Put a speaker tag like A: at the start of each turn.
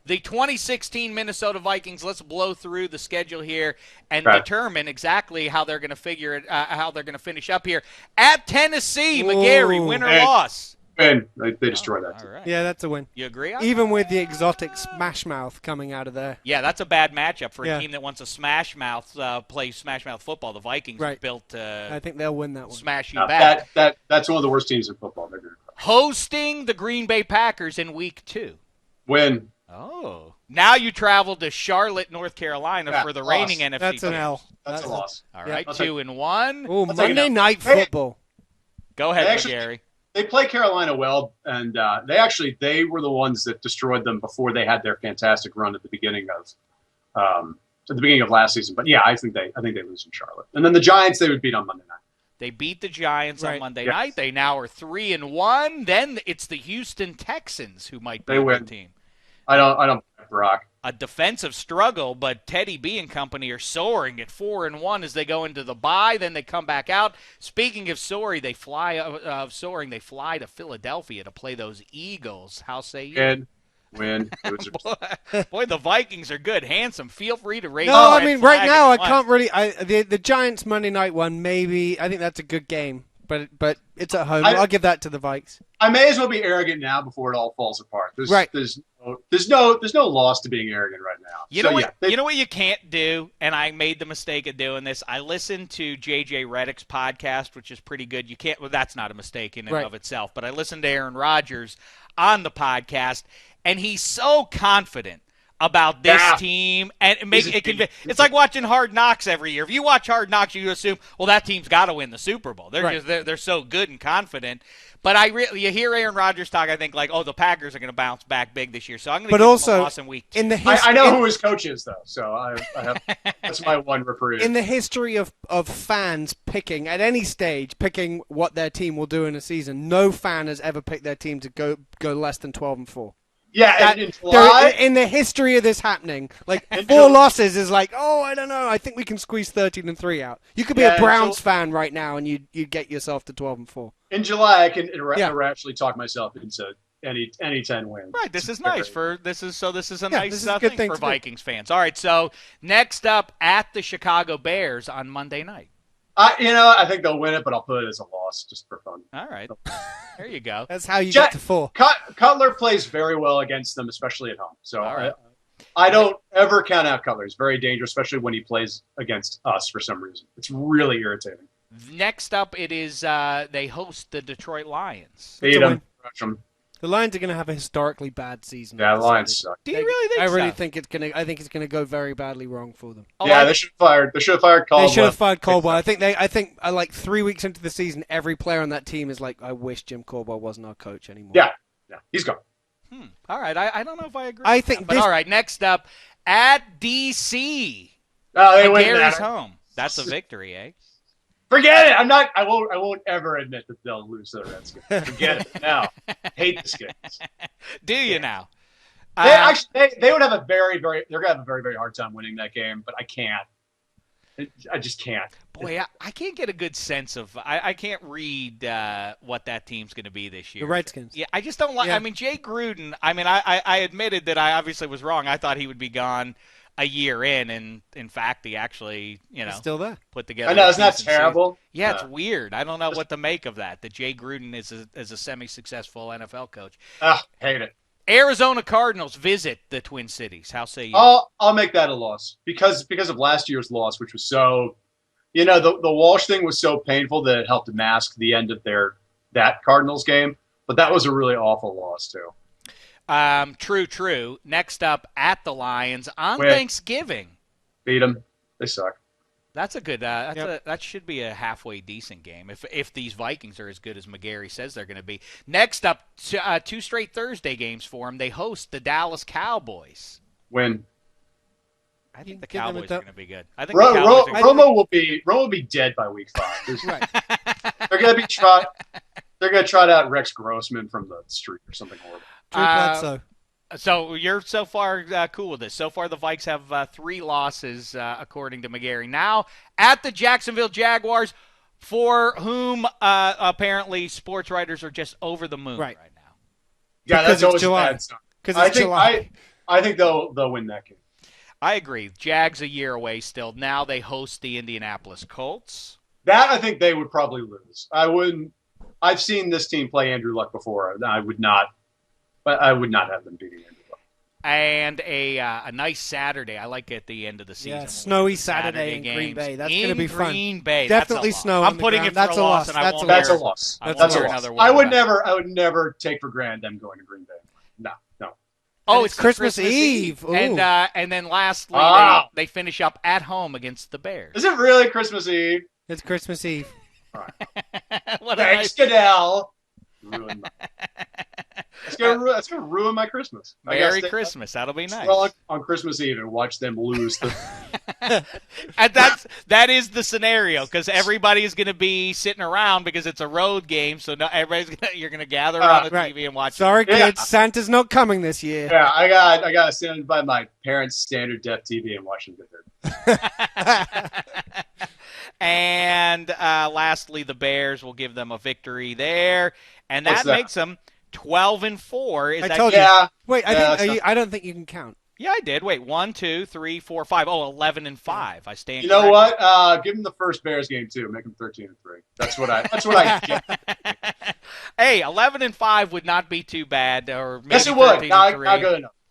A: The 2016 Minnesota Vikings. Let's blow through the schedule here and
B: Okay.
A: determine exactly how they're going to figure it, how they're going to finish up here at Tennessee. McGarry,
C: Ooh.
A: win or
B: And
A: loss?
B: they destroyed that
A: All
B: team.
A: right.
C: Yeah, that's a win.
A: You agree on
C: Even
A: that?
C: with the exotic Smash Mouth coming out of there.
A: Yeah, that's a bad matchup for a
C: Yeah.
A: team that wants to smash mouth play smash mouth football. The Vikings are
C: Right.
A: built to
C: I think they'll win that one.
A: smash you
B: No,
A: back.
B: that's one of the worst teams in football. They're gonna
A: Hosting the Green Bay Packers in week 2.
B: win.
A: Oh. Now you travel to Charlotte, North Carolina
B: Yeah,
A: for the
B: loss.
A: reigning NFC
C: That's an
A: champs.
C: L.
B: That's a loss.
A: All
C: Yeah.
A: right,
B: I'll take-
A: 2-1.
C: Oh,
B: I'll take it
C: Monday
B: now.
C: Night
B: Hey.
C: Football.
A: Go ahead,
B: They actually-
A: McGarry.
B: They play Carolina well, and they were the ones that destroyed them before they had their fantastic run at the beginning of last season. But yeah, I think they lose in Charlotte, and then the Giants they would beat on Monday night.
A: They beat the Giants on
C: Right.
A: Monday
B: Yes.
A: night. They now are 3-1. Then it's the Houston Texans who might be
B: They
A: a
B: win.
A: good team.
B: I don't Brock.
A: A defensive struggle, but Teddy B and company are soaring at 4-1 as they go into the bye. Then they come back out. Speaking of soaring, they fly to Philadelphia to play those Eagles. How say you?
B: Win. Losers.
A: Boy, the Vikings are good. Handsome. Feel free to raise.
C: No,
A: the
C: I
A: red
C: mean
A: flag
C: right
A: if
C: now
A: you
C: I
A: want.
C: can't really. The Giants Monday night one maybe. I think that's a good game, but it's at home. I'll give that to the Vikes.
B: I may as well be arrogant now before it all falls apart.
C: Right.
B: There's no loss to being arrogant right now.
A: You
B: So,
A: know what?
B: yeah, they-
A: You know what you can't do, and I made the mistake of doing this. I listened to JJ Redick's podcast, which is pretty good. You can't. Well, that's not a mistake in and
C: Right.
A: of itself. But I listened to Aaron Rodgers on the podcast, and he's so confident about this
B: Yeah.
A: team, and
B: He's a genius.
A: it's like watching Hard Knocks every year. If you watch Hard Knocks, you assume, well, that team's got to win the Super Bowl. They're
C: Right.
A: just they're so good and confident. But you hear Aaron Rodgers talk, I think like, oh, the Packers are going to bounce back big this year. So I'm going to
C: But
A: give them
C: also,
A: a loss in week 2.
C: In the
B: I know
C: in-
B: who his coach is though, so I have that's my one reprieve.
C: in the history of fans picking at any stage picking what their team will do in a season, no fan has ever picked their team to go less than 12-4.
B: yeah,
C: That-
B: in July,
C: in the history of this happening, like
B: In
C: 4
B: Ju-
C: losses is like, oh, I don't know. I think we can squeeze 13-3 out. You could be
B: Yeah,
C: a
B: in
C: Browns
B: Ju-
C: fan right now, and you'd get yourself to 12-4.
B: in July I can
C: Yeah.
B: irrationally talk myself into any 10 wins.
A: Right, this is nice this is a
C: Yeah,
A: nice
C: this is a good
A: thing
C: thing
A: for
C: to do.
A: Vikings fans. All right, so next up at the Chicago Bears on Monday night.
B: I think they'll win it, but I'll put it as a loss just for fun.
A: All right, there you go.
C: That's how you
B: Jack-
C: get to 4.
B: Cutler plays very well against them, especially at home. So
A: All right.
B: I don't ever count out Cutler. He's very dangerous, especially when he plays against us for some reason. It's really irritating.
A: Next up, it is they host the Detroit Lions.
B: Beat
C: a
B: them,
C: win.
B: crush them.
C: The Lions are going to have a historically bad season.
B: Yeah,
C: I've
B: the Lions
C: decided.
B: suck.
A: Do you really think
C: I
A: so?
C: really think it's going to. I think it's going to go very badly wrong for them.
A: Oh,
B: Yeah, they should have fired Caldwell.
C: They should have fired Caldwell. I think like 3 weeks into the season, every player on that team is like, I wish Jim Caldwell wasn't our coach anymore.
B: Yeah, he's gone.
A: All right, I don't know if I agree.
C: I
A: with
C: think
A: that, but
C: this-
A: all right. Next up at DC,
B: Oh, they win
A: Gary's
B: that.
A: home. That's a victory, eh?
B: Forget it. I won't ever admit that they'll lose to the Redskins. Forget it. No. Hate the Skins.
A: Do you now?
B: They would have a very very hard time winning that game, but I can't. I just can't.
A: Boy, I can't get a good sense of. I can't read what that team's going to be this year.
C: The Redskins.
A: Yeah, I just don't like.
C: Yeah.
A: I mean, Jay Gruden. I mean, I admitted that I obviously was wrong. I thought he would be gone a year in, and in fact, he actually,
C: He's still there.
A: put together.
B: I know,
A: a
B: isn't that
A: decent season.
B: terrible?
A: Yeah, it's weird. I don't know what to make of that. That Jay Gruden is a semi-successful NFL coach.
B: Hate it.
A: Arizona Cardinals visit the Twin Cities. How say you?
B: I'll make that a loss because of last year's loss, which was so, the Walsh thing was so painful that it helped mask the end of that Cardinals game. But that was a really awful loss too.
A: True. Next up at the Lions on
B: Win.
A: Thanksgiving.
B: Beat them. They suck.
A: That's a good.
C: Yep.
A: That should be a halfway decent game if these Vikings are as good as McGarry says they're going to be. Next up, 2 straight Thursday games for them. They host the Dallas Cowboys.
B: Win.
A: I think the
C: Give them a
A: Cowboys
C: du-
A: are going to be good. I think the Cowboys are
B: Romo will be dead by week 5.
C: Right.
B: They're gonna be They're gonna trot out Rex Grossman from the street or something horrible.
C: Drew Bledsoe.
A: So you're so far cool with this. So far, the Vikes have 3 losses, according to McGarry. Now at the Jacksonville Jaguars, for whom apparently sports writers are just over the moon
C: Right.
A: now.
B: Yeah,
C: Because
B: that's
C: it's
B: always
C: July.
B: a bad sign.
C: Because
B: I
C: it's
B: think
C: July.
B: I think they'll win that game.
A: I agree. Jags a year away still. Now they host the Indianapolis Colts.
B: That I think they would probably lose. I wouldn't. I've seen this team play Andrew Luck before. I would not have them beating Andrew Luck.
A: And a nice Saturday. I like at the end of the season.
C: Yeah, snowy Saturday in
A: games.
C: Green Bay. That's
A: in
C: going to be fun.
A: Green Bay.
C: Definitely
A: That's a
C: snow.
A: loss.
C: on
A: I'm
C: the
A: putting
C: ground.
A: it for
C: That's
A: a loss, and I
C: That's
A: won't
C: a
B: That's a
C: loss.
B: loss.
A: I won't
B: That's a
A: hear
B: loss.
A: another word
B: I would
A: about it.
B: I would never take for granted them going to Green Bay. No.
A: Oh,
C: it's
A: it's
C: Christmas Eve. Ooh.
A: And then lastly,
B: Ah.
A: they finish up at home against the Bears.
B: Is it really Christmas Eve?
C: It's Christmas Eve.
B: All right.
A: What a
B: Thanks,
A: nice
B: Goodell. That's gonna ruin my Christmas. I gotta
A: Merry
B: stay
A: Christmas. That'll be nice.
B: drunk on Christmas Eve and watch them lose.
A: And that is the scenario because everybody is going to be sitting around because it's a road game. So you're going to gather around the
C: right.
A: TV and watch.
C: Sorry,
B: Yeah.
C: kids. Santa's not coming this year.
B: Yeah, I got to stand by my parents' standard depth TV and watch them get hurt.
A: And lastly, the Bears will give them a victory there, and
B: What's
A: that
B: that?
A: makes them 12-4. Is
C: I
A: that
C: told you.
B: Yeah.
C: Wait,
B: Yeah,
C: I don't think you can count.
A: Yeah, I did. Wait, 1, 2, 3, 4, 5. Oh, 11-5. I stand.
B: You know
A: corrected.
B: what? Give them the first Bears game too. Make them 13-3. That's what I get.
A: Hey, 11-5 would not be too bad. Or maybe
B: Yes, it would.
A: 13-3.
B: Not good enough.